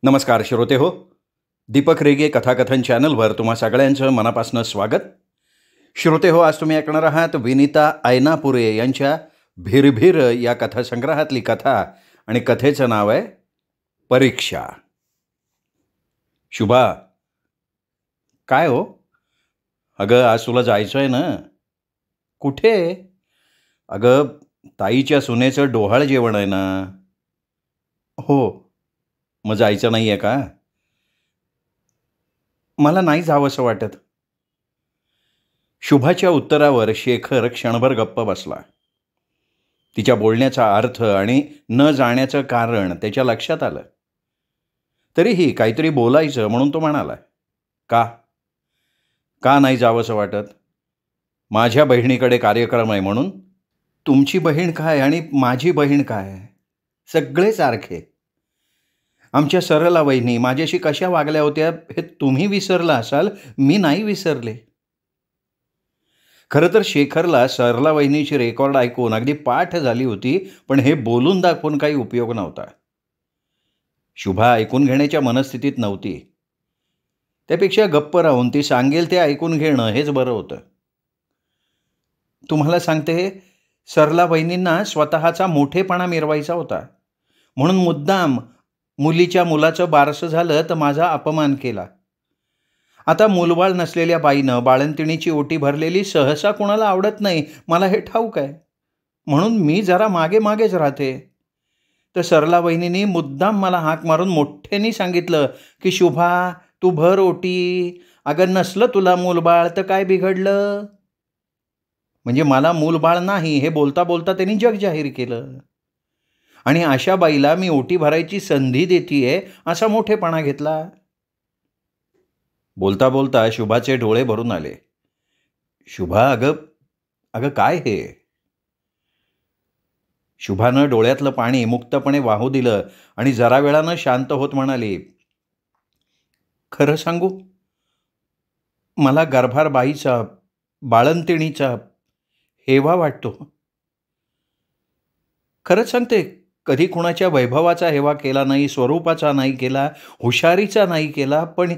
नमस्कार श्रोते हो. दीपक रेगे कथाकथन चॅनलवर तुम्हा सगळ्यांचं मनापासून स्वागत. श्रोते हो, आज तुम्ही ऐकणार आहात विनीता ऐनापुरे यांच्या भिरभिर या कथासंग्रहातली कथा आणि कथेचं नाव आहे परीक्षा. शुभा, काय हो? अगं, आज तुला जायचं आहे ना? कुठे? अगं, ताईच्या सुनेचं डोहाळ जेवण आहे ना. हो. मग जायचं नाही आहे का? मला नाही जावंसं वाटत. शुभाच्या उत्तरावर शेखर क्षणभर गप्प बसला. तिच्या बोलण्याचा अर्थ आणि न जाण्याचं कारण त्याच्या लक्षात आलं. तरीही काहीतरी बोलायचं म्हणून तो म्हणाला, का का नाही जावंसं वाटत? माझ्या बहिणीकडे कार्यक्रम आहे म्हणून? तुमची बहीण काय आणि माझी बहीण काय? सगळे सारखे. आमच्या सरला वहिनी माझ्याशी कशा वागल्या होत्या हे तुम्ही विसरला असाल, मी नाही विसरले. खरं तर शेखरला सरला वहिनीची रेकॉर्ड ऐकून अगदी पाठ झाली होती, पण हे बोलून दाखवून काही उपयोग नव्हता. शुभा ऐकून घेण्याच्या मनस्थितीत नव्हती. त्यापेक्षा गप्प राहून ती सांगेल ते ऐकून घेणं हेच बरं होतं. तुम्हाला सांगते, सरला वहिनींना स्वतःचा मोठेपणा मिरवायचा होता, म्हणून मुद्दाम मुलीच्या मुलाचं बारसं झालं तर माझा अपमान केला. आता मुलबाळ नसलेल्या बाईनं बाळंतिणीची ओटी भरलेली सहसा कुणाला आवडत नाही, मला हे ठाऊक आहे. म्हणून मी जरा मागे मागेच राहते. तर सरला वहिनींनी मुद्दाम मला हाक मारून मोठ्याने सांगितलं की शुभा, तू भर ओटी. अगं, नसलं तुला मूलबाळ तर काय बिघडलं? म्हणजे मला मूलबाळ नाही हे बोलता बोलता त्यांनी जग जाहीर केलं. आणि अशा बाईला मी ओटी भरायची संधी देतीये असा मोठेपणा घेतला. बोलता बोलता शुभाचे डोळे भरून आले. शुभा, अगं अगं काय हे? शुभानं डोळ्यातलं पाणी मुक्तपणे वाहू दिलं आणि जरा वेळानं शांत होत म्हणाली, खरं सांगू, मला गर्भार बाईचा, बाळंतिणीचा हेवा वाटतो. खरंच सांगते, कधी कुणाच्या वैभवाचा हेवा केला नाही, स्वरूपाचा नाही केला, हुशारीचा नाही केला, पण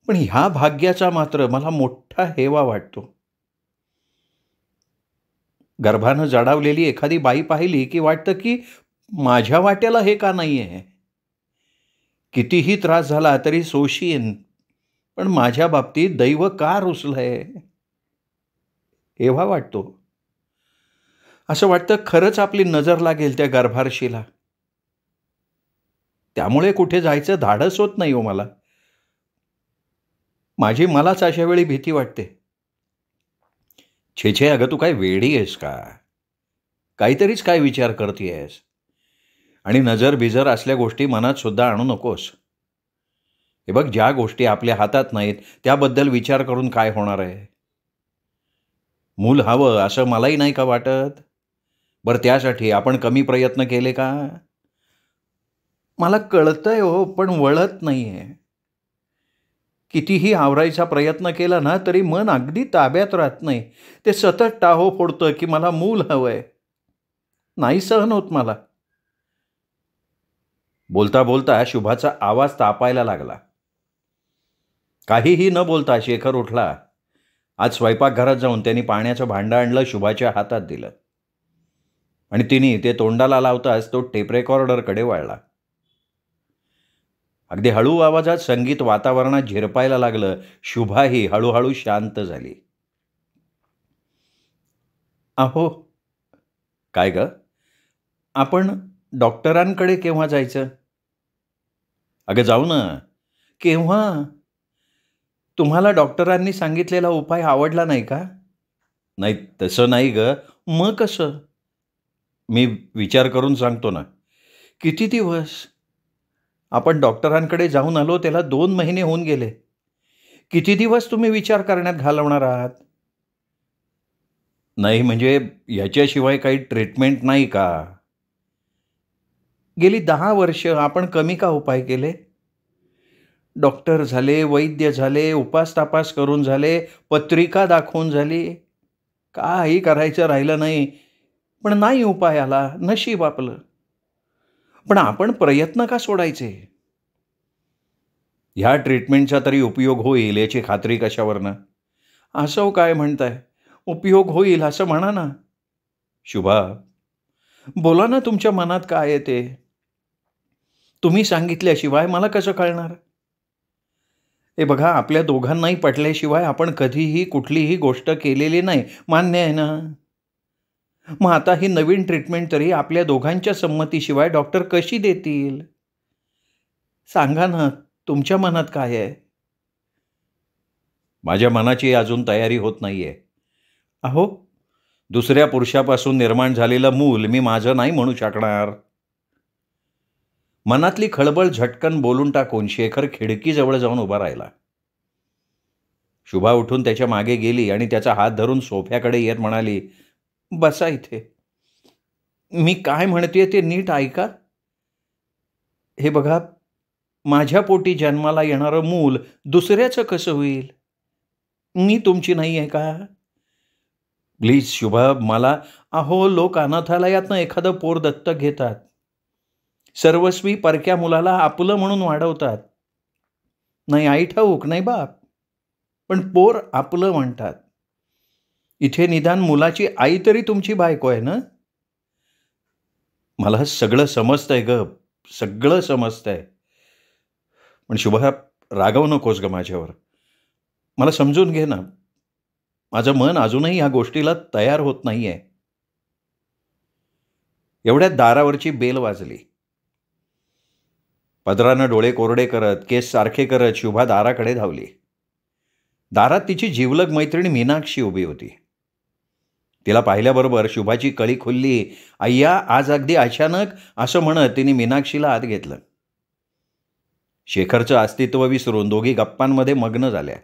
पण ह्या भाग्याचा मात्र मला मोठा हेवा वाटतो. गर्भानं जडावलेली एखादी बाई पाहिली की वाटतं की माझ्या वाट्याला हे का नाही आहे? कितीही त्रास झाला तरी सोशीन, पण माझ्या बाबतीत दैव का रुसलंय? हेवा वाटतो. असं वाटतं खरंच आपली नजर लागेल त्या गर्भारशीला. त्यामुळे कुठे जायचं धाडस होत नाही हो मला. मलाच अशा वेळी भीती वाटते. छे छे, अगं तू काय वेडी आहेस का? काहीतरीच काय विचार करतेयस? आणि नजर बिजर असल्या गोष्टी मनात सुद्धा आणू नकोस. हे बघ, ज्या गोष्टी आपल्या हातात नाहीत त्याबद्दल विचार करून काय होणार आहे? मूल हवं असं मलाही नाही का वाटत? बरं, त्यासाठी आपण कमी प्रयत्न केले का? मला कळतंय हो, पण वळत नाहीये. कितीही आवरायचा प्रयत्न केला ना तरी मन अगदी ताब्यात राहत नाही. ते सतत टाहो फोडतं की मला मूल हवंय. नाही सहन होत मला. बोलता बोलता शुभाचा आवाज तापायला लागला. काहीही न बोलता शेखर उठला. आज स्वयंपाकघरात जाऊन त्यांनी पाण्याचं भांडं आणलं, शुभाच्या हातात दिलं आणि तिने ते तोंडाला लावताच तो टेप रेकॉर्डरकडे वळला. अगदी हळू आवाजात संगीत वातावरणात झिरपायला लागलं. शुभाही हळूहळू शांत झाली. अहो, काय ग? आपण डॉक्टरांकडे केव्हा जायचं? अगं जाऊ ना. केव्हा? तुम्हाला डॉक्टरांनी सांगितलेला उपाय आवडला नाही का? नाही, तसं नाही ग. मग कसं? मी विचार करून सांगतो ना. किती दिवस? आपण डॉक्टरांकडे जाऊन आलो त्याला 2 महिने होऊन गेले. किती दिवस तुम्ही विचार करण्यात घालवणार आहात? नाही म्हणजे ह्याच्याशिवाय काही ट्रीटमेंट नाही का? गेली 10 वर्ष आपण कमी का उपाय केले? डॉक्टर झाले, वैद्य झाले, उपास-तापास करून झाले, पत्रिका दाखवून झाली. काही करायचं राहिलं नाही. पण नाही उपाय आला, नशीब आपलं. पण आपण प्रयत्न का सोडायचे? ह्या ट्रीटमेंटचा तरी उपयोग होईल याची खात्री कशावरनं? असं काय म्हणताय? उपयोग होईल असं म्हणा ना. शुभा, बोला ना तुमच्या मनात काय आहे ते. तुम्ही सांगितल्याशिवाय मला कसं कळणार? हे बघा, आपल्या दोघांनाही पटल्याशिवाय आपण कधीही कुठलीही गोष्ट केलेली नाही. मान्य आहे ना? मग आता ही नवीन ट्रीटमेंट तरी आपल्या दोघांच्या संमतीशिवाय डॉक्टर कशी देतील? सांगा ना, तुमच्या मनात काय आहे? माझ्या मनाची अजून तयारी होत नाहीये. अहो, दुसऱ्या पुरुषापासून निर्माण झालेलं मूल मी माझं नाही म्हणू शकणार. मनातली खळबळ झटकन बोलून टाकून शेखर खिडकीजवळ जाऊन उभा राहिला. शुभा उठून त्याच्या मागे गेली आणि त्याचा हात धरून सोफ्याकडे येत म्हणाली, बसा इथे. मी काय म्हणतेय ते नीट ऐका. हे बघा, माझ्या पोटी जन्माला येणारं मूल दुसऱ्याचं कसं होईल? मी तुमची नाही आहे का? प्लीज शुभा, मला अहो, लोक अनाथालयातनं एखादं पोर दत्तक घेतात. सर्वस्वी परक्या मुलाला आपलं म्हणून वाढवतात. नाही आई ठाऊक, नाही बाप, पण पोर आपलं म्हणतात. इथे निदान मुलाची आई तरी तुमची बायको आहे ना? मला सगळं समजतंय ग, सगळं समजतंय. पण शुभा, रागवू नकोस ग माझ्यावर. मला समजून घे ना. माझं मन अजूनही ह्या गोष्टीला तयार होत नाहीये. एवढ्यात दारावरची बेल वाजली. पदरानं डोळे कोरडे करत, केस सारखे करत शुभा दाराकडे धावली. दारात तिची जिवलग मैत्रीण मीनाक्षी उभी होती. तिला पाहिल्याबरोबर शुभाची कळी खुलली. अय्या, आज अगदी अचानक, असं म्हणत तिने मीनाक्षीला आत घेतलं. शेखरचं अस्तित्व विसरून दोघी गप्पांमध्ये मग्न झाल्या.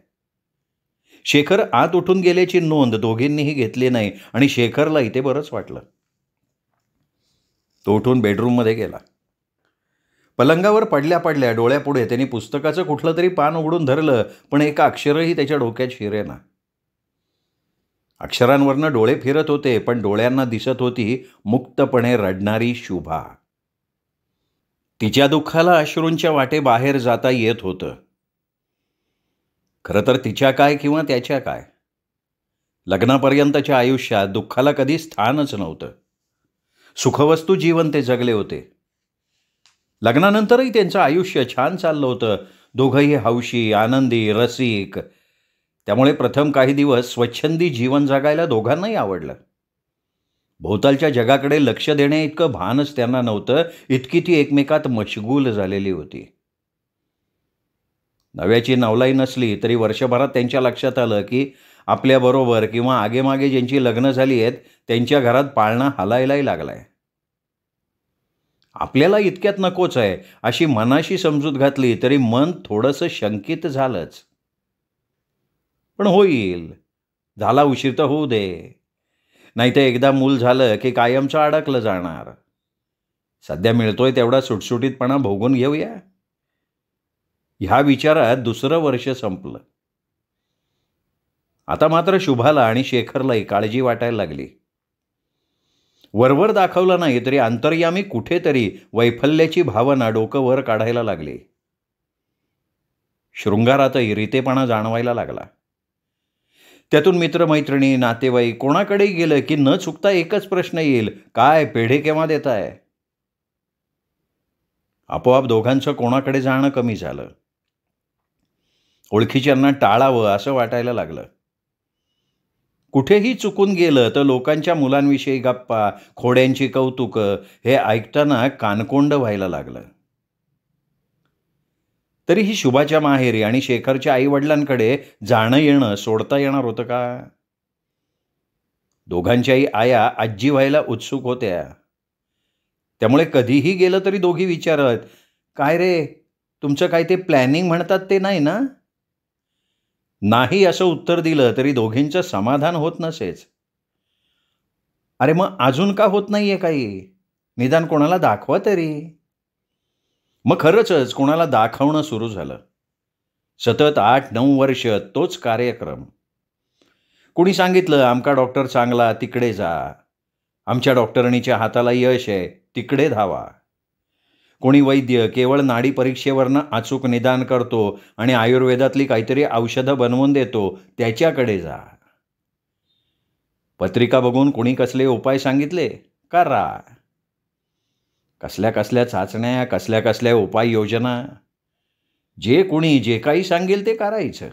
शेखर आत उठून गेल्याची नोंद दोघींनीही घेतली नाही आणि शेखरला इथे बरंच वाटलं. तो उठून बेडरूममध्ये गेला. पलंगावर पडल्या पडल्या डोळ्यापुढे त्यांनी पुस्तकाचं कुठलं तरी पान उघडून धरलं, पण एका अक्षरही त्याच्या डोक्यात शिरेना. अक्षरांवरनं डोळे फिरत होते, पण डोळ्यांना दिसत होती मुक्तपणे रडणारी शुभा. तिच्या दुःखाला अश्रूंच्या वाटे बाहेर जाता येत होतं. खरं तर तिच्या काय किंवा त्याच्या काय, लग्नापर्यंतच्या आयुष्यात दुःखाला कधी स्थानच नव्हतं. सुखवस्तू जीवन ते जगले होते. लग्नानंतरही त्यांचं आयुष्य छान चाललं होतं. दोघंही हौशी, आनंदी, रसिक. त्यामुळे प्रथम काही दिवस स्वच्छंदी जीवन जगायला दोघांनाही आवडलं. भोवतालच्या जगाकडे लक्ष देणे इतकं भानच त्यांना नव्हतं, इतकी ती एकमेकात मशगूल झालेली होती. नव्याची नवलाई नसली तरी वर्षभरात त्यांच्या लक्षात आलं की आपल्याबरोबर किंवा आगेमागे ज्यांची लग्न झाली आहेत त्यांच्या घरात पाळणा हलायलाही लागलाय. आपल्याला इतक्यात नकोच आहे अशी मनाशी समजूत घातली तरी मन थोडंसं शंकित झालंच. पण होईल, झाला उशीर तर होऊ दे. नाही तर एकदा मूल झालं की कायमचं अडकलं जाणार. सध्या मिळतोय तेवढा सुटसुटीतपणा भोगून घेऊया. ह्या विचारात दुसरं वर्ष संपलं. आता मात्र शुभाला आणि शेखरलाही काळजी वाटायला लागली. वरवर दाखवलं नाही तरी अंतर्यामी कुठेतरी वैफल्याची भावना डोकं वर काढायला लागली. शृंगारातही रितेपणा जाणवायला लागला. त्यातून मित्रमैत्रिणी, नातेवाईक कोणाकडेही गेलं की न चुकता एकच प्रश्न येईल, काय पेढे केव्हा देताय? आपोआप दोघांचं कोणाकडे जाणं कमी झालं. ओळखीच्यांना टाळावं असं वाटायला लागलं. कुठेही चुकून गेलं तर लोकांच्या मुलांविषयी गप्पा, खोड्यांची कौतुकं हे ऐकताना कानकोंड व्हायला लागलं. तरीही शुभाच्या माहेरी आणि शेखरच्या आईवडिलांकडे जाणं येणं सोडता येणार होतं का? दोघांच्याही आया आजी व्हायला उत्सुक होत्या. त्यामुळे कधीही गेलं तरी दोघी विचारत, काय रे, तुमचं काय ते प्लॅनिंग म्हणतात ते नाही ना? नाही असं उत्तर दिलं तरी दोघींचं समाधान होत नसेच. अरे मग अजून का होत नाहीये काही? निदान कोणाला दाखवा तरी. मग खरंच कोणाला दाखवणं सुरू झालं. सतत 8-9 वर्ष तोच कार्यक्रम. कुणी सांगितलं आमका डॉक्टर चांगला, तिकडे जा. आमच्या डॉक्टरणीच्या हाताला यश आहे, तिकडे धावा. कोणी वैद्य केवळ नाडी परीक्षेवरनं अचूक निदान करतो आणि आयुर्वेदातली काहीतरी औषधं बनवून देतो, त्याच्याकडे जा. पत्रिका बघून कोणी कसले उपाय सांगितले, करा. कसल्या कसल्या चाचण्या, कसल्या कसल्या उपाययोजना, जे कोणी जे काही सांगेल ते करायचं.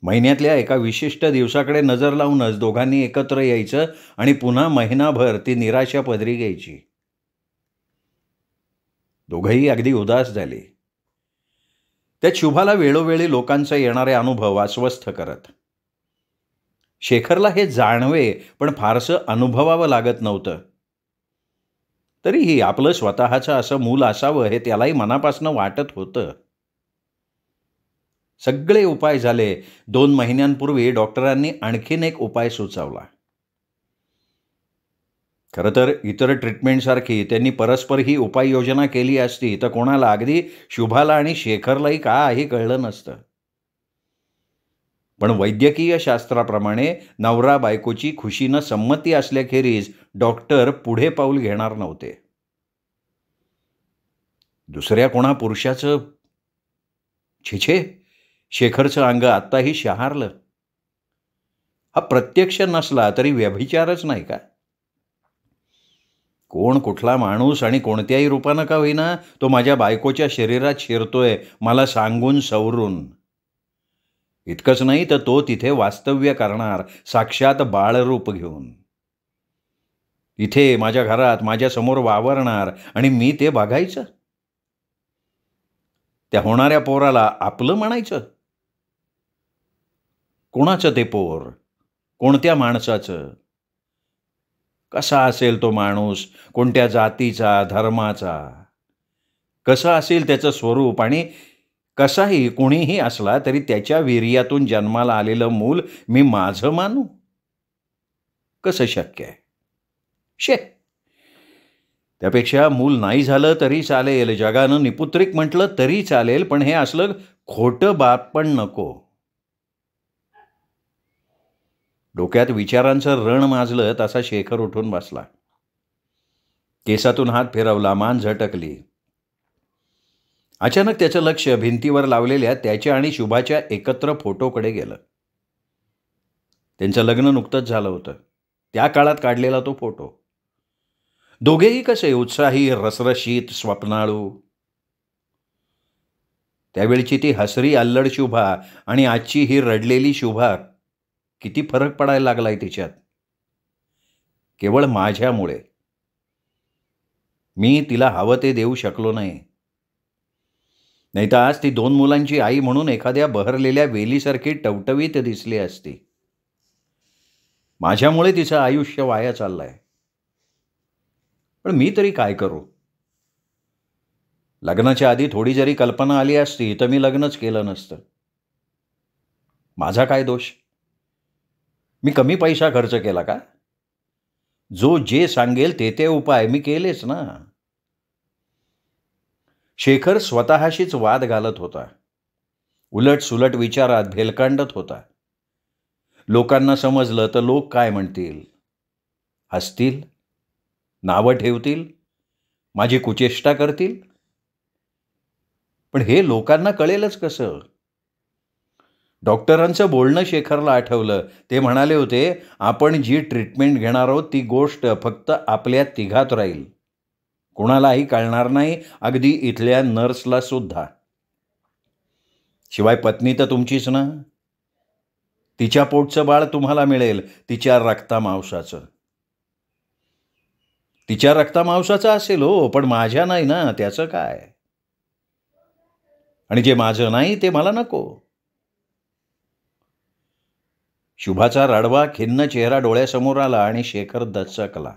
महिन्यातल्या एका विशिष्ट दिवसाकडे नजर लावूनच दोघांनी एकत्र यायचं आणि पुन्हा महिनाभर ती निराशा पदरी घ्यायची. दोघंही अगदी उदास झाले. त्या शुभाला वेळोवेळी लोकांचा येणारे अनुभव अस्वस्थ करत. शेखरला हे जाणवे, पण फारसं अनुभवावं लागत नव्हतं. तरीही आपलं स्वतःचं असं मूल असावं हे त्यालाही मनापासनं वाटत होतं. सगळे उपाय झाले. 2 महिन्यांपूर्वी डॉक्टरांनी आणखीन एक उपाय सुचवला. खरं तर इतर ट्रीटमेंटसारखी त्यांनी परस्पर ही उपाययोजना केली असती तर कोणाला, अगदी शुभाला आणि शेखरलाही काही कळलं नसतं. पण वैद्यकीय शास्त्राप्रमाणे नवरा बायकोची खुशीनं संमती असल्याखेरीज डॉक्टर पुढे पाऊल घेणार नव्हते. दुसऱ्या कोणा पुरुषाचं छे, शेखरचं अंग आत्ताही शहारलं. हा प्रत्यक्ष नसला तरी व्यभिचारच नाही का? कोण कुठला माणूस आणि कोणत्याही रूपानं का होईना तो माझ्या बायकोच्या शरीरात शिरतोय, मला सांगून सवरून. इतकंच नाही तर तो तिथे वास्तव्य करणार, साक्षात बाळरूप घेऊन. इथे माझ्या घरात माझ्यासमोर वावरणार आणि मी ते बघायचं. त्या होणाऱ्या पोराला आपलं म्हणायचं. कोणाचं ते पोर? कोणत्या माणसाचं? कसा असेल तो माणूस? कोणत्या जातीचा, धर्माचा? कसं असेल त्याचं स्वरूप? आणि कसाही कोणीही असला तरी त्याच्या वीर्यातून जन्माला आलेलं मूल मी माझं मानू? कसं शक्य आहे? शे, त्यापेक्षा मूल नाही झालं तरी चालेल, जगानं निपुत्रिक म्हटलं तरी चालेल, पण हे असलं खोटं बाप पण नको. डोक्यात विचारांचं रण माजलं तसा शेखर उठून बसला. केसातून हात फिरवला, मान झटकली. अचानक त्याचं लक्ष भिंतीवर लावलेल्या त्याच्या आणि शुभाच्या एकत्र फोटोकडे गेलं. त्यांचं लग्न नुकतंच झालं होतं. त्या काळात काढलेला तो फोटो. दोघेही कसे उत्साही, रसरशीत, स्वप्नाळू. त्यावेळची ती हसरी अल्लड शुभा आणि आजची ही रडलेली शुभा, किती फरक पडायला लागलाय तिच्यात. केवळ माझ्यामुळे. मी तिला हवं ते देऊ शकलो नाही. नाही तर आज ती 2 मुलांची आई म्हणून एखाद्या बहरलेल्या वेलीसारखी टवटवीत दिसली असती. माझ्यामुळे तिचं आयुष्य वाया चाललंय. पण मी तरी काय करू? लग्नाच्या आधी थोडी जरी कल्पना आली असती तर मी लग्नच केलं नसतं. माझा काय दोष? मी कमी पैसा खर्च केला का? जो जे सांगेल ते उपाय मी केलेच ना. शेखर स्वतःशीच वाद घालत होता. उलट विचारात भेलकांडत होता. लोकांना समजलं तर लोक काय म्हणतील? हसतील? नावं ठेवतील? माझी कुचेष्टा करतील? पण हे लोकांना कळेलच कसं? डॉक्टरांचं बोलणं शेखरला आठवलं. ते म्हणाले होते, आपण जी ट्रीटमेंट घेणार आहोत ती गोष्ट फक्त आपल्या तिघात राहील. कोणालाही कळणार नाही, अगदी इथल्या नर्सला सुद्धा. शिवाय पत्नी तर तुमचीच ना. तिच्या पोटचं बाळ तुम्हाला मिळेल, तिच्या रक्तामांसाचं. तिच्या रक्तामांसाचं असेल हो, पण माझ्या नाही ना, त्याचं काय? आणि जे माझं नाही ते मला नको. शुभाचा रडवा खिन्न चेहरा डोळ्यासमोर आला आणि शेखर दचकला.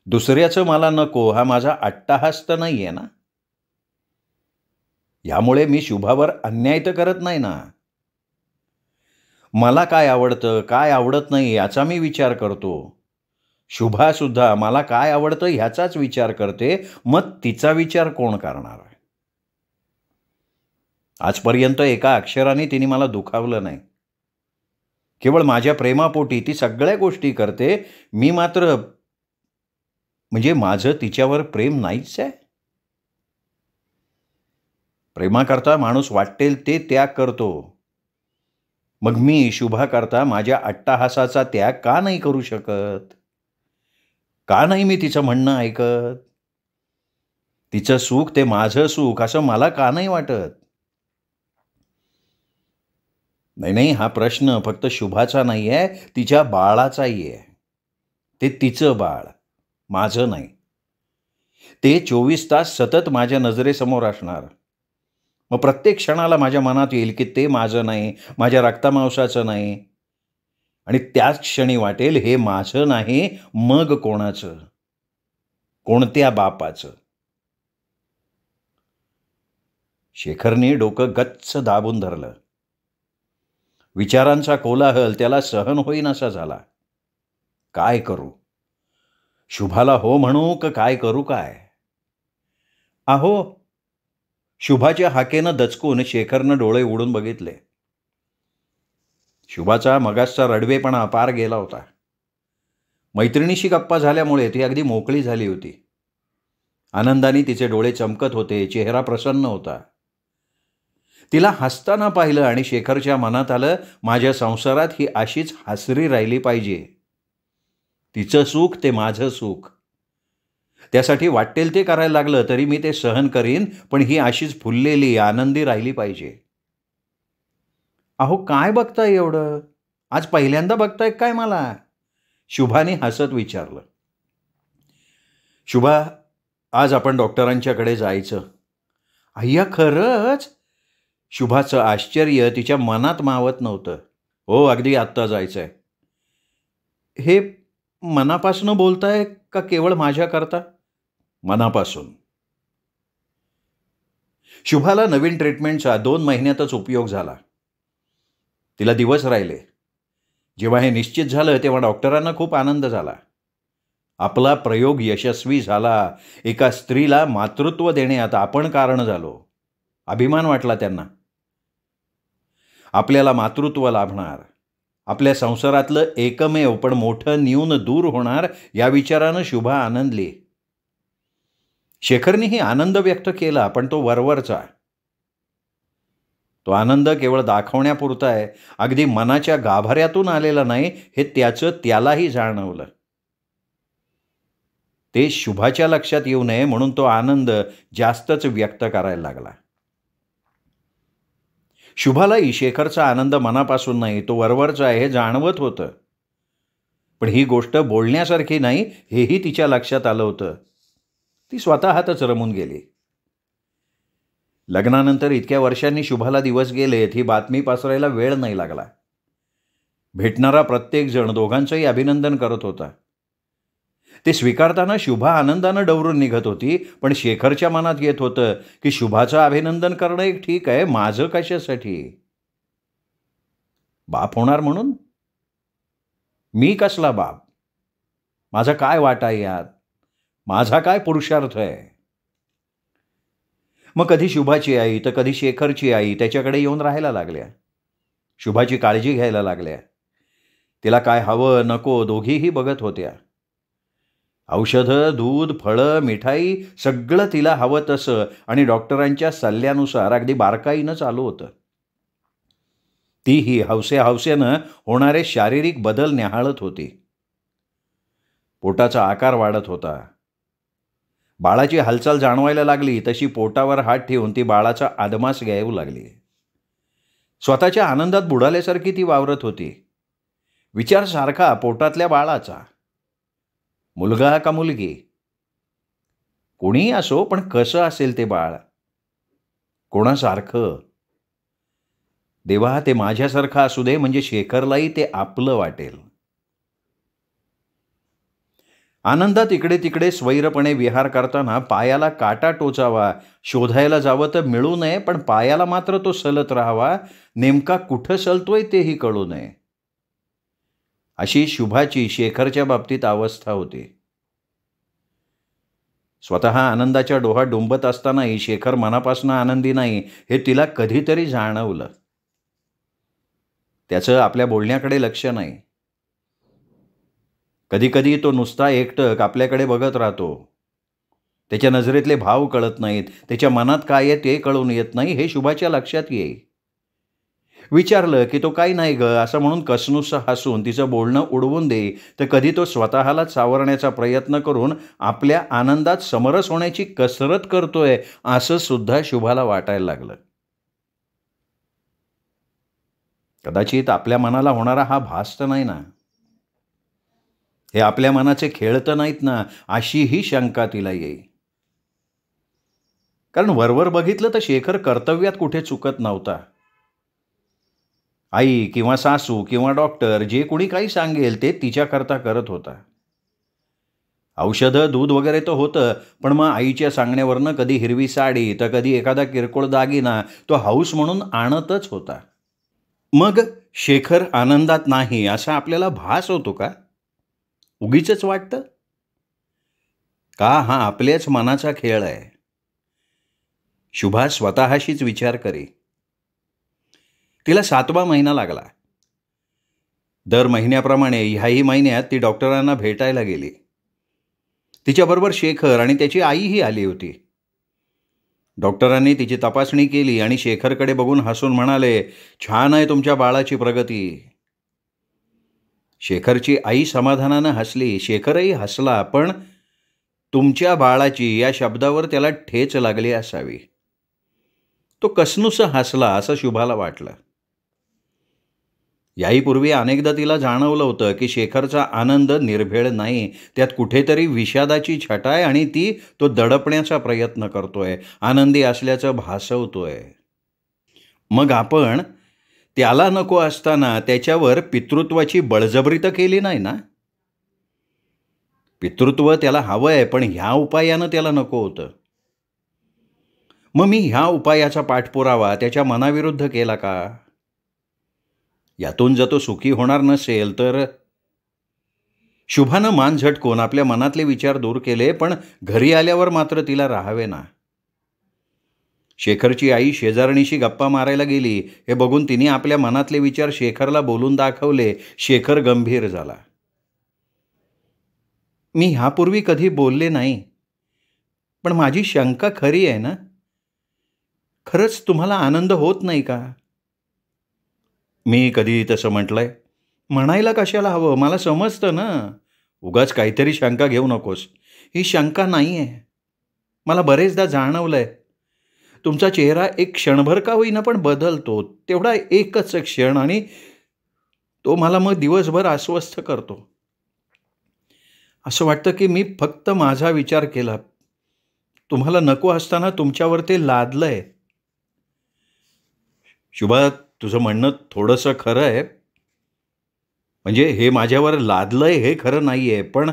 दुसऱ्याचं मला नको हा माझा अट्टाहास तर नाहीये ना. यामुळे मी शुभावर अन्याय तर करत नाही ना. मला काय आवडतं, काय आवडत नाही याचा मी विचार करतो. शुभा सुद्धा मला काय आवडतं ह्याचाच विचार करते. मग तिचा विचार कोण करणार? आजपर्यंत एका अक्षराने तिने मला दुखावलं नाही. केवळ माझ्या प्रेमापोटी ती सगळ्या गोष्टी करते. मी मात्र म्हणजे माझं तिच्यावर प्रेम नाहीच आहे? प्रेमाकरता माणूस वाटेल ते त्याग करतो. मग मी शुभाकरता माझ्या अट्टाहासाचा त्याग का नाही करू शकत? का नाही मी तिचं म्हणणं ऐकत? तिचं सुख ते माझं सुख असं मला का नाही वाटत? नाही, हा प्रश्न फक्त शुभाचा नाही आहे, तिच्या बाळाचाही आहे. ते तिचं बाळ, माझं नाही. ते 24 तास सतत माझ्या नजरेसमोर असणार. मग प्रत्येक क्षणाला माझ्या मनात येईल की ते माझं नाही, माझ्या रक्तामांसाचं नाही. आणि त्याच क्षणी वाटेल हे माझं नाही, मग कोणाचं? कोणत्या बापाचं? शेखरने डोकं गच्च दाबून धरलं. विचारांचा कोलाहल त्याला सहन होईनासा झाला. काय करू? शुभाला हो म्हणू का काय करू काय? अहो, शुभाच्या हाकेनं दचकून शेखरनं डोळे उघडून बघितले. शुभाचा मगासचा रडवेपणा पार गेला होता. मैत्रिणीशी गप्पा झाल्यामुळे ती अगदी मोकळी झाली होती. आनंदाने तिचे डोळे चमकत होते, चेहरा प्रसन्न होता. तिला हसताना पाहिलं आणि शेखरच्या मनात आलं, माझ्या संसारात ही अशीच हसरी राहिली पाहिजे. तिचं सुख ते माझं सुख. त्यासाठी वाटेल ते करायला लागलं तरी मी ते सहन करीन, पण ही अशीच फुललेली आनंदी राहिली पाहिजे. अहो, काय बघताय एवढं? आज पहिल्यांदा बघताय काय मला? शुभाने हसत विचारलं. शुभा, आज आपण डॉक्टरांच्याकडे जायचं. अय्या, खरंच? शुभाचं आश्चर्य तिच्या मनात मावत नव्हतं. हो, अगदी आत्ता जायचंय. हे मनापासून बोलताय का केवळ माझ्याकरता? मनापासून. शुभाला नवीन ट्रीटमेंटचा 2 महिन्यातच उपयोग झाला. तिला दिवस राहिले. जेव्हा हे निश्चित झालं तेव्हा डॉक्टरांना खूप आनंद झाला. आपला प्रयोग यशस्वी झाला. एका स्त्रीला मातृत्व देण्यात आपण कारण झालो. अभिमान वाटला त्यांना. आपल्याला मातृत्व लाभणार, आपल्या संसारातलं एकमेव पण मोठं न्यून दूर होणार या विचारानं शुभा आनंदली. शेखरनेही आनंद व्यक्त केला, पण तो वरवरचा. तो आनंद केवळ दाखवण्यापुरता आहे, अगदी मनाच्या गाभाऱ्यातून आलेला नाही हे त्याचं त्यालाही जाणवलं. ते शुभाच्या लक्षात येऊ नये म्हणून तो आनंद जास्तच व्यक्त करायला लागला. शुभालाही शेखरचा आनंद मनापासून नाही, तो वरवरचा आहे हे जाणवत होतं. पण ही गोष्ट बोलण्यासारखी नाही हेही तिच्या लक्षात आलं होतं. ती स्वतःतच रमून गेली. लग्नानंतर इतक्या वर्षांनी शुभाला दिवस गेलेत ही बातमी पसरायला वेळ नाही लागला. भेटणारा प्रत्येक जण दोघांचंही अभिनंदन करत होता. ते स्वीकारताना शुभा आनंदानं डवरून निघत होती, पण शेखरच्या मनात येत होतं की शुभाचं अभिनंदन करणं एक ठीक आहे, माझं कशासाठी? बाप होणार म्हणून? मी कसला बाप? माझा काय वाटा यात? माझा काय पुरुषार्थ आहे? मग कधी शुभाची आई तर कधी शेखरची आई त्याच्याकडे येऊन राहायला लागल्या. शुभाची काळजी घ्यायला लागल्या. तिला काय हवं नको दोघीही बघत होत्या. औषधं, दूध, फळं, मिठाई सगळं तिला हवं तसं आणि डॉक्टरांच्या सल्ल्यानुसार अगदी बारकाईनं चालू होतं. तीही हौसेनं होणारे शारीरिक बदल न्याहाळत होती. पोटाचा आकार वाढत होता. बाळाची हालचाल जाणवायला लागली तशी पोटावर हात ठेवून ती बाळाचा आदमास घेऊ लागली. स्वतःच्या आनंदात बुडाल्यासारखी ती वावरत होती. विचार सारखा पोटातल्या बाळाचा. मुलगा का मुलगी? कोणीही असो, पण कसं असेल ते बाळ? कोणासारखं? देवा, ते माझ्यासारखं असू दे म्हणजे शेखरलाही ते आपलं वाटेल. आनंदात इकडे तिकडे स्वैरपणे विहार करताना पायाला काटा टोचावा, शोधायला जावं तर मिळू नये, पण पायाला मात्र तो सलत राहावा, नेमका कुठं सलतोय तेही कळू नये. अशी शुभाची शेखरच्या बाबतीत अवस्था होती. स्वतः आनंदाच्या डोहात डुंबत असतानाही शेखर मनापासून आनंदी नाही हे तिला कधीतरी जाणवलं. त्याचं आपल्या बोलण्याकडे लक्ष नाही. कधीकधी तो नुसता एकटक आपल्याकडे बघत राहतो. त्याच्या नजरेतले भाव कळत नाहीत, त्याच्या मनात काय आहे ते कळून येत नाही, हे शुभाच्या लक्षात येई. विचारलं की तो काही नाही गं असं म्हणून कसनुसं हसून तिचं बोलणं उडवून देई, तर कधी तो स्वतःलाच सावरण्याचा प्रयत्न करून आपल्या आनंदात समरस होण्याची कसरत करतोय, असं सुद्धा शुभाला वाटायला लागलं. कदाचित आपल्या मनाला होणारा हा भास तर नाही ना, हे आपल्या मनाचे खेळ तर नाहीत ना, अशीही शंका तिला येई. कारण वरवर बघितलं तर शेखर कर्तव्यात कुठे चुकत नव्हता. आई किंवा सासू किंवा डॉक्टर जे कोणी काही सांगेल ते तिच्याकरता करत होता. औषधं, दूध वगैरे तर होतं, पण मग आईच्या सांगण्यावरनं कधी हिरवी साडी तर कधी एखादा किरकोळ दागिना तो हौस म्हणून आणतच होता. मग शेखर आनंदात नाही असा आपल्याला भास होतो का? उगीचच वाटतं का? हा आपल्याच मनाचा खेळ आहे. शुभा स्वतःशीच विचार करी. तिला 7वा महिना लागला. दर महिन्याप्रमाणे ह्याही महिन्यात ती डॉक्टरांना भेटायला गेली. तिच्याबरोबर शेखर आणि त्याची आईही आली होती. डॉक्टरांनी तिची तपासणी केली आणि शेखरकडे बघून हसून म्हणाले, छान आहे तुमच्या बाळाची प्रगती. शेखरची आई समाधानानं हसली, शेखरही हसला, पण तुमच्या बाळाची या शब्दावर त्याला ठेच लागली असावी. तो कसनुसं हसला असं शुभाला वाटलं. याहीपूर्वी अनेकदा तिला जाणवलं होतं की शेखरचा आनंद निर्भेळ नाही, त्यात कुठेतरी विषादाची छटा आहे आणि ती तो दडपण्याचा प्रयत्न करतोय, आनंदी असल्याचं भासवतोय. मग आपण त्याला नको असताना त्याच्यावर पितृत्वाची बळजबरी तर केली नाही ना? पितृत्व त्याला हवंय, पण ह्या उपायानं त्याला नको होतं. मग मी ह्या उपायाचा पाठपुरावा त्याच्या मनाविरुद्ध केला का? यातून जर तो सुखी होणार नसेल तर? शुभानं मान झटकून आपल्या मनातले विचार दूर केले, पण घरी आल्यावर मात्र तिला राहावे ना. शेखरची आई शेजारणीशी गप्पा मारायला गेली हे बघून तिने आपल्या मनातले विचार शेखरला बोलून दाखवले. शेखर गंभीर झाला. मी ह्यापूर्वी कधी बोलले नाही, पण माझी शंका खरी आहे ना? खरंच तुम्हाला आनंद होत नाही का? मी कधी तसं म्हटलंय? म्हणायला कशाला हवं, मला समजतं ना. उगाच काहीतरी शंका घेऊ नकोस. ही शंका नाही आहे. मला बरेचदा जाणवलंय, तुमचा चेहरा एक क्षणभर का होईना पण बदलतो. तेवढा एकच क्षण, आणि तो मला मग दिवसभर अस्वस्थ करतो. असं वाटतं की मी फक्त माझा विचार केला. तुम्हाला नको असताना तुमच्यावर ते लादलंय. शुभा, तुझं म्हणणं थोडंसं खरं आहे. म्हणजे हे माझ्यावर लादलंय हे खरं नाहीये, पण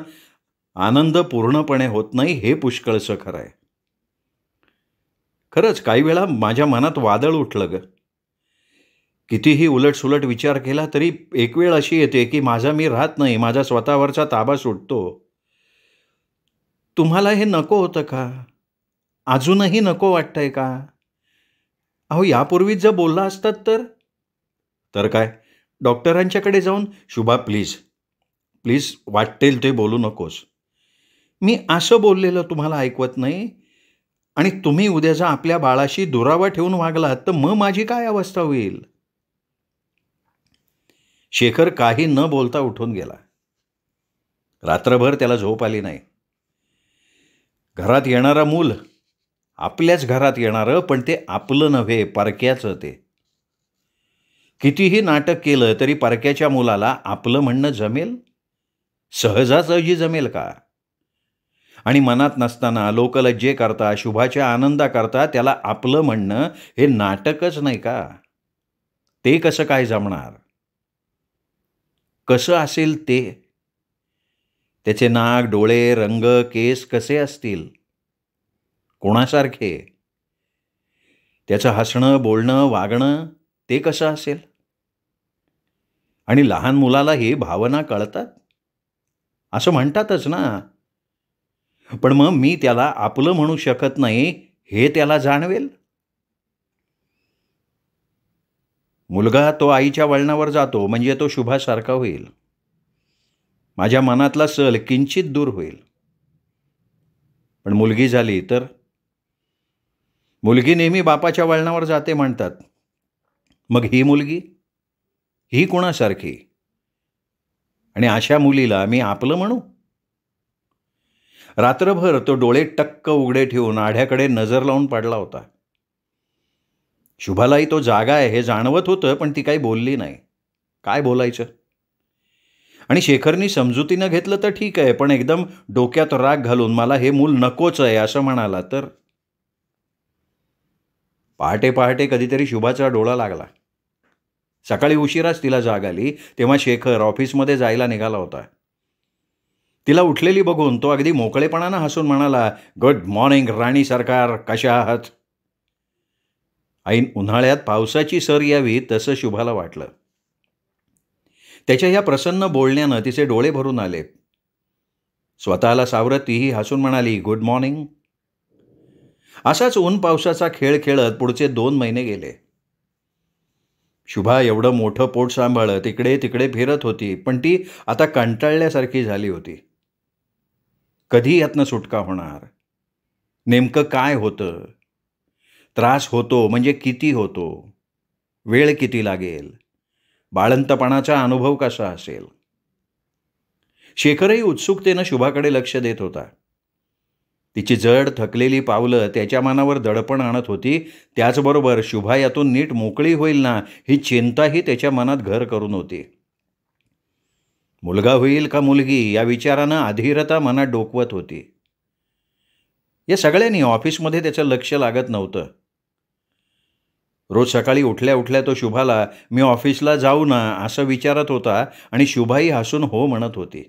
आनंद पूर्णपणे होत नाही हे पुष्कळसं खरं आहे. खरंच काही वेळा माझ्या मनात वादळ उठलं ग. कितीही उलटसुलट विचार केला तरी एक वेळ अशी येते की माझा मी राहत नाही, माझा स्वतःवरचा ताबा सुटतो. तुम्हाला हे नको होतं का? अजूनही नको वाटतंय का? अहो, यापूर्वीच जर बोलला असतात तर काय? डॉक्टरांच्याकडे जाऊन, शुभा प्लीज प्लीज वाटेल ते बोलू नकोस. मी असं बोललेलं तुम्हाला ऐकवत नाही, आणि तुम्ही उद्या जर आपल्या बाळाशी दुरावा ठेवून वागलात तर मग माझी काय अवस्था होईल? शेखर काही न बोलता उठून गेला. रात्रभर त्याला झोप आली नाही. घरात येणारं मूल आपल्याच घरात येणारं, पण ते आपलं नव्हे, परक्याचं. ते कितीही नाटक केलं तरी परक्याच्या मुलाला आपलं म्हणणं जमेल? सहजासहजी जमेल का? आणि मनात नसताना लोकलज्जे करता, शुभाच्या आनंदाकरता त्याला आपलं म्हणणं हे नाटकच नाही का? ते कसं काय जमणार? कसं असेल ते? त्याचे नाक, डोळे, रंग, केस कसे असतील? कोणासारखे? त्याचं हसणं, बोलणं, वागणं ते कसं असेल? आणि लहान मुलाला हे भावना कळतात असं म्हणतातच ना. पण मग मी त्याला आपलं म्हणू शकत नाही हे त्याला जाणवेल? मुलगा तो आईच्या वळणावर जातो म्हणजे तो शुभासारखा होईल. माझ्या मनातला सल किंचित दूर होईल. पण मुलगी झाली तर? मुलगी नेहमी बापाच्या वळणावर जाते म्हणतात. मग ही मुलगी, ही कोणासारखी? आणि अशा मुलीला मी आपलं म्हणू? रात्रभर तो डोळे टक्क उघडे ठेवून आढ्याकडे नजर लावून पडला होता. शुभालाही तो जागा आहे हे जाणवत होतं, पण ती काही बोलली नाही. काय बोलायचं? आणि शेखरनी समजुतीनं घेतलं तर ठीक आहे, पण एकदम डोक्यात राग घालून मला हे मूल नकोच आहे असं म्हणाला तर? पहाटे पहाटे कधीतरी शुभाचा डोळा लागला. सकाळी उशिराच तिला जाग आली, तेव्हा शेखर ऑफिसमध्ये जायला निघाला होता. तिला उठलेली बघून तो अगदी मोकळेपणानं हसून म्हणाला, गुड मॉर्निंग राणी सरकार, कशा आहात? ऐन उन्हाळ्यात पावसाची सर यावी तसं शुभाला वाटलं. त्याच्या या प्रसन्न बोलण्यानं तिचे डोळे भरून आले. स्वतःला सावरत तीही हसून म्हणाली, गुड मॉर्निंग. असाच ऊन पावसाचा खेळ खेळत पुढचे 2 महिने गेले. शुभा एवढं मोठं पोट सांभाळत इकडे तिकडे फिरत होती, पण ती आता कंटाळल्यासारखी झाली होती. कधी यातनं सुटका होणार? नेमकं काय होतं? त्रास होतो म्हणजे किती होतो? वेळ किती लागेल? बाळंतपणाचा अनुभव कसा असेल? शेखरही उत्सुकतेनं शुभाकडे लक्ष देत होता. तिची जड थकलेली पावलं त्याच्या मनावर दडपण आणत होती. त्याचबरोबर शुभा यातून नीट मोकळी होईल ना ही चिंताही त्याच्या मनात घर करून होती. मुलगा होईल का मुलगी या विचारानं अधीरता मनात डोकवत होती. या सगळ्यांनी ऑफिसमध्ये त्याचं लक्ष लागत नव्हतं. रोज सकाळी उठल्या उठल्या तो शुभाला मी ऑफिसला जाऊ ना असं विचारत होता आणि शुभाही हसून हो म्हणत होती.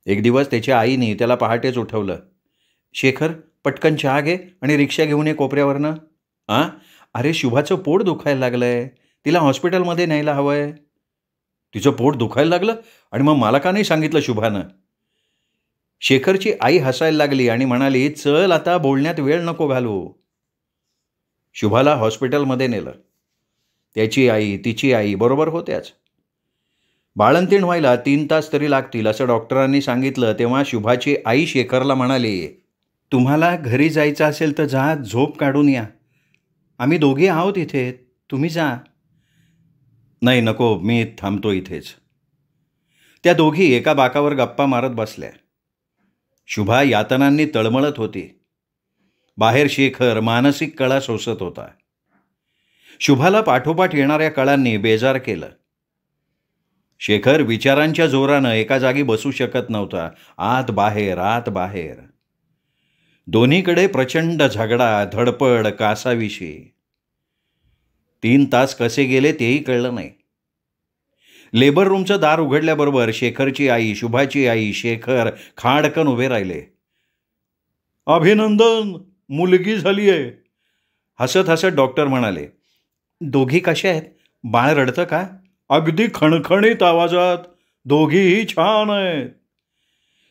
एक दिवस त्याच्या आईने त्याला पहाटेच उठवलं. शेखर, पटकन चहा घे आणि रिक्षा घेऊन ये कोपऱ्यावरनं. अरे शुभाचं पोट दुखायला लागलंय, तिला हॉस्पिटलमध्ये न्यायला हवंय. तिचं पोट दुखायला लागलं आणि मग मला का नाही सांगितलं शुभानं? शेखरची आई हसायला लागली आणि म्हणाली, चल आता बोलण्यात वेळ नको घालवू. शुभाला हॉस्पिटलमध्ये नेलं. त्याची आई तिची आई बरोबर होत्याच. बाळंतीण व्हायला 3 तास तरी लागतील असं डॉक्टरांनी सांगितलं. तेव्हा शुभाची आई शेखरला म्हणाली, तुम्हाला घरी जायचं असेल तर जा, झोप काढून या. आम्ही दोघे आहोत इथे, तुम्ही जा. नाही नको, मी थांबतो इथेच. त्या दोघी एका बाकावर गप्पा मारत बसल्या. शुभा यातनांनी तळमळत होती. बाहेर शेखर मानसिक कळा सोसत होता. शुभाला पाठोपाठ येणाऱ्या कळांनी बेजार केलं. शेखर विचारांच्या जोरानं एका जागी बसू शकत नव्हता. आत बाहेर. दोन्हीकडे प्रचंड झगडा, धडपड, कासाविशी. 3 तास कसे गेले तेही कळलं नाही. लेबर रूमचं दार उघडल्याबरोबर शेखरची आई, शुभाची आई, शेखर खाडकन उभे राहिले. अभिनंदन, मुलगी झाली आहे. हसत हसत डॉक्टर म्हणाले, दोघी कशा आहेत? बाळ रडतं का? अगदी खणखणीत आवाजात, दोघीही छान आहेत.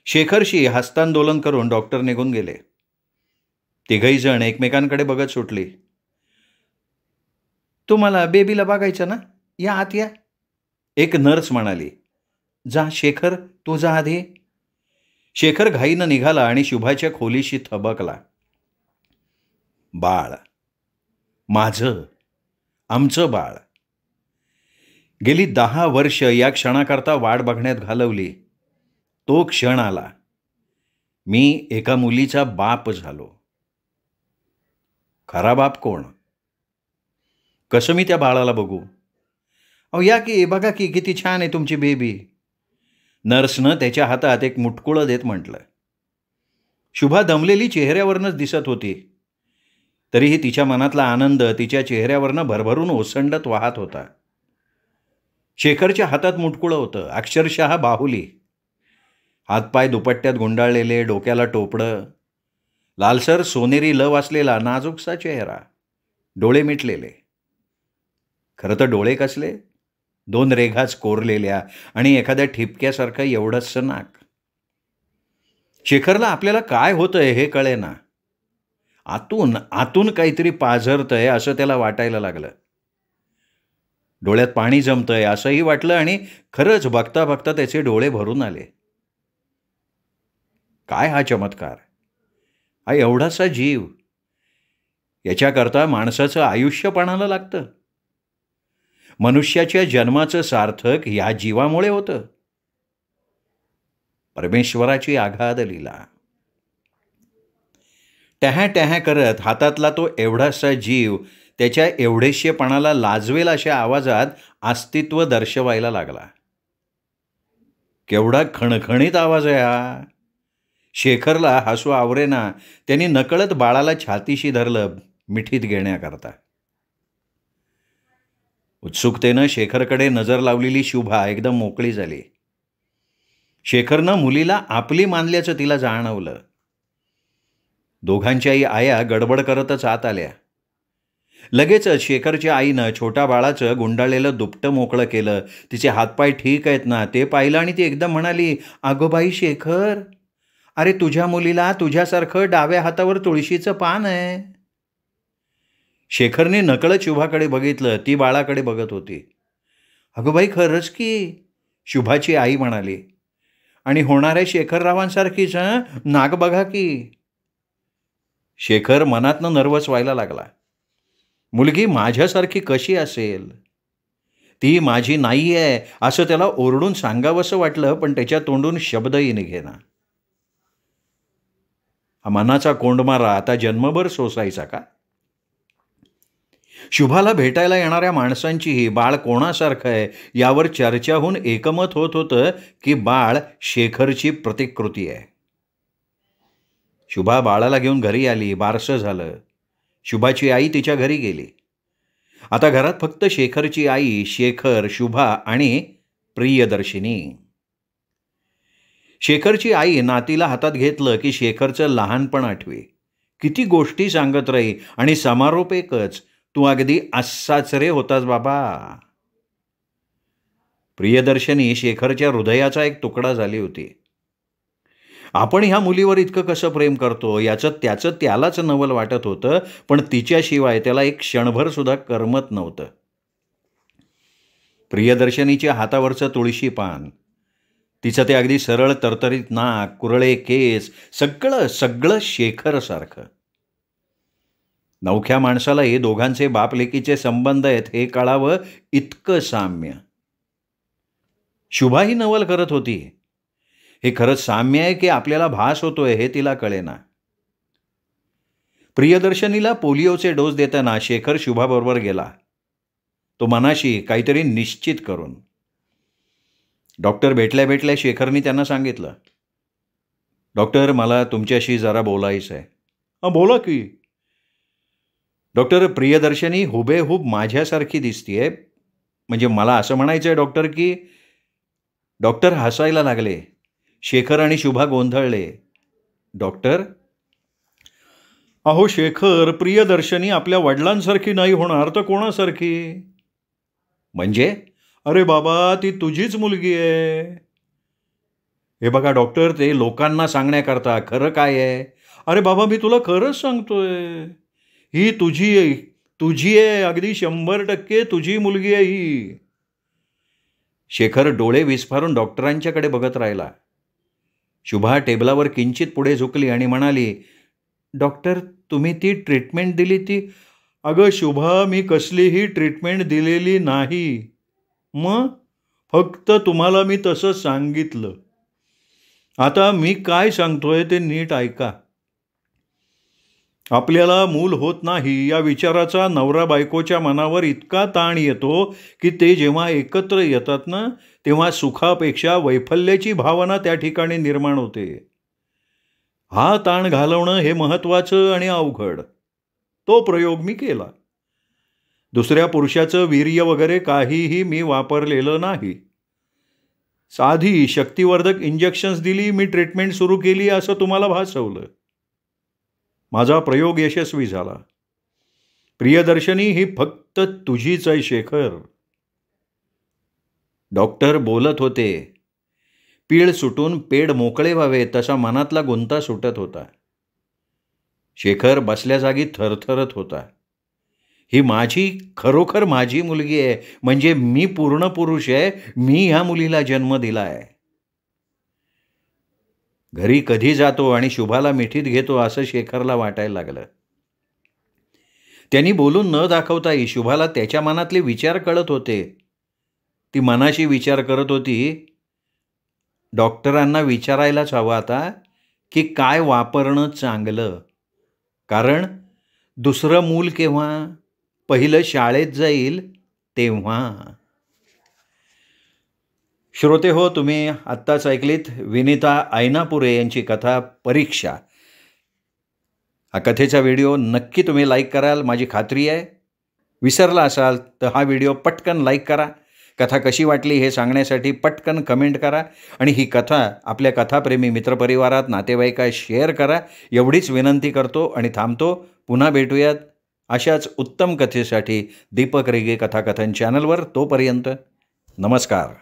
शेखरशी हस्तांदोलन करून डॉक्टर निघून गेले. तिघही जण एकमेकांकडे बघत सुटली. तुम्हाला बेबीला बघायचं ना, या आत या. एक नर्स म्हणाली. जा शेखर, तू जा आधी. शेखर घाईनं निघाला आणि शुभाच्या खोलीशी थबकला. बाळ, माझं, आमचं बाळ. गेली 10 वर्ष या क्षणाकरता वाट बघण्यात घालवली. तो क्षण आला. मी एका मुलीचा बाप झालो. खरा बाप कोण? कसं मी त्या बाळाला बघू? अहो या की, बघा की किती छान आहे तुमची बेबी. नर्सनं त्याच्या हातात एक मुटकुळं देत म्हटलं. शुभा दमलेली चेहऱ्यावरनंच दिसत होती. तरीही तिच्या मनातला आनंद तिच्या चेहऱ्यावरनं भरभरून ओसंडत वाहत होता. शेखरच्या हातात मुटकुळं होतं, अक्षरशः बाहुली. हातपाय दुपट्ट्यात गुंडाळलेले, डोक्याला टोपडं, लालसर सोनेरी लव असलेला नाजूकसा चेहरा, डोळे मिटलेले. खरं तर डोळे कसले? 2 रेघाच कोरलेल्या आणि एखाद्या ठिपक्यासारखं एवढंसं नाक. शेखरला आपल्याला काय होतंय हे कळेना. आतून काहीतरी पाझरतंय असं त्याला वाटायला लागलं. डोळ्यात पाणी जमतंय असंही वाटलं आणि खरंच बघता बघता त्याचे डोळे भरून आले. काय हा चमत्कार! हा एवढासा जीव, याच्याकरता माणसाचं आयुष्य पणाला लागतं. मनुष्याच्या जन्माचं सार्थक ह्या जीवामुळे होतं. परमेश्वराची आघाद लीला. टॅහැ टॅහැ करत हातातला तो एवढासा जीव त्याच्या एवढेशेपणाला लाजवेल अशा आवाजात अस्तित्व दर्शवायला लागला. केवढा खणखणीत आवाज आहे हा! शेखरला हसू आवरेना. त्यांनी नकळत बाळाला छातीशी धरलं मिठीत घेण्याकरता. उत्सुकतेनं शेखरकडे नजर लावलेली शुभा एकदम मोकळी झाली. शेखरनं मुलीला आपली मानल्याचं तिला जाणवलं. दोघांच्याही आया गडबड करतच आत आल्या. लगेचच शेखरच्या आईनं छोट्या बाळाचं गुंडाळलेलं दुपटं मोकळं केलं. तिचे हातपाय ठीक आहेत ना ते पाहिलं आणि ती एकदम म्हणाली, "अगो बाई शेखर, अरे तुझ्या मुलीला तुझ्यासारखं डाव्या हातावर तुळशीचं पान आहे." शेखरने नकळत शुभाकडे बघितलं. ती बाळाकडे बघत होती. "अगं बाई खरंच की," शुभाची आई म्हणाली. "आणि होणाऱ्या शेखररावांसारखीच नाक बघा की." शेखर मनातनं नर्वस व्हायला लागला. मुलगी माझ्यासारखी कशी असेल? ती माझी नाही आहे असं त्याला ओरडून सांगावंसं वाटलं, पण त्याच्या तोंडून शब्दही निघेना. हा मनाचा कोंडमारा आता जन्मभर सोसायचा का? शुभाला भेटायला येणाऱ्या माणसांचीही बाळ कोणासारखं आहे यावर चर्चा होऊन एकमत होत होतं की बाळ शेखरची प्रतिकृती आहे. शुभा बाळाला घेऊन घरी आली. बारसं झालं. शुभाची आई तिच्या घरी गेली. आता घरात फक्त शेखरची आई, शेखर, शुभा आणि प्रियदर्शिनी. शेखरची आई नातीला हातात घेतलं की शेखरचं लहानपण आठवे. किती गोष्टी सांगत राही आणि समारोप एकच, "तू अगदी असाच रे होतास बाबा." प्रियदर्शनी शेखरच्या हृदयाचा एक तुकडा झाली होती. आपण ह्या मुलीवर इतकं कसं प्रेम करतो याचं त्यालाच नवल वाटत होतं, पण तिच्याशिवाय त्याला एक क्षणभर सुद्धा करमत नव्हतं. प्रियदर्शनीच्या हातावरचं तुळशी पान, तिचं ते अगदी सरळ तरतरीत नाक, कुरळे केस, सगळं शेखरसारखं. नवख्या माणसाला हे दोघांचे बापलेकीचे संबंध आहेत हे कळावं इतकं साम्य. शुभाही नवल करत होती. हे खरंच साम्य आहे की आपल्याला भास होतोय हे तिला कळेना. प्रियदर्शनीला पोलिओचे डोस देताना शेखर शुभाबरोबर गेला. तो मनाशी काहीतरी निश्चित करून. डॉक्टर भेटल्या भेटल्या शेखरनी त्यांना सांगितलं, "डॉक्टर, मला तुमच्याशी जरा बोलायचं आहे." "हां बोला की." "डॉक्टर, प्रियदर्शनी हुबेहूब माझ्यासारखी दिसतीये. म्हणजे मला असं म्हणायचं आहे डॉक्टर की." डॉक्टर हसायला लागले. शेखर आणि शुभा गोंधळले. "डॉक्टर?" "अहो शेखर, प्रियदर्शनी आपल्या वडिलांसारखी नाही होणार तर कोणासारखी?" "म्हणजे?" "अरे बाबा, ती तुझीच मुलगी आहे." "हे बघा डॉक्टर, ते लोकांना सांगण्याकरता, खरं काय आहे?" "अरे बाबा, मी तुला खरंच सांगतोय. ही तुझी आहे, अगदी 100% तुझी मुलगी आहे ही." शेखर डोळे विस्फारून डॉक्टरांच्याकडे बघत राहिला. शुभा टेबलावर किंचित पुढे झुकली आणि म्हणाली, "डॉक्टर, तुम्ही ती ट्रीटमेंट दिली ती." "अगं शुभा, मी कसलीही ट्रीटमेंट दिलेली नाही. मग फक्त तुम्हाला मी तसं सांगितलं. आता मी काय सांगतोय ते नीट ऐका. आपल्याला मूल होत नाही या विचाराचा नवरा बायकोच्या मनावर इतका ताण येतो की ते जेव्हा एकत्र येतात ना, तेव्हा सुखापेक्षा वैफल्याची भावना त्या ठिकाणी निर्माण होते. हा ताण घालवणं हे महत्त्वाचं आणि अवघड. तो प्रयोग मी केला. दुसऱ्या पुरुषाचं वीर्य वगैरे काहीही मी वापरलेलं नाही. साधी शक्तिवर्धक इंजेक्शन्स दिली, मी ट्रीटमेंट सुरू केली असं तुम्हाला भासवलं. माझा प्रयोग यशस्वी झाला. प्रियदर्शनी ही फक्त तुझीच आहे शेखर." डॉक्टर बोलत होते. पीळ सुटून पेड मोकळे व्हावे तसा मनातला गुंता सुटत होता. शेखर बसल्या जागी थरथरत होता. ही माझी खरोखर माझी मुलगी आहे, म्हणजे मी पूर्ण पुरुष आहे, मी ह्या मुलीला जन्म दिला आहे. घरी कधी जातो आणि शुभाला मिठीत घेतो असं शेखरला वाटायला लागलं. त्यांनी बोलून न दाखवताही शुभाला त्याच्या मनातले विचार कळत होते. ती मनाशी विचार करत होती, डॉक्टरांना विचारायलाच हवं आता की काय वापरणं चांगलं, कारण दुसरं मूल केव्हा, पहिलं शाळेत जाईल तेव्हा. श्रोते हो, तुम्ही आत्ताच ऐकलीत विनिता ऐनापुरे यांची कथा परीक्षा. हा कथेचा व्हिडिओ नक्की तुम्ही लाईक कराल माझी खात्री आहे. विसरला असाल तर हा व्हिडिओ पटकन लाईक करा. कथा कशी वाटली हे सांगण्यासाठी पटकन कमेंट करा आणि ही कथा आपल्या कथाप्रेमी मित्रपरिवारात नातेवाईकात शेअर करा एवढीच विनंती करतो आणि थांबतो. पुन्हा भेटूयात अशाच उत्तम कथेसाठी दीपक रेगे कथाकथन चॅनलवर. तोपर्यंत नमस्कार.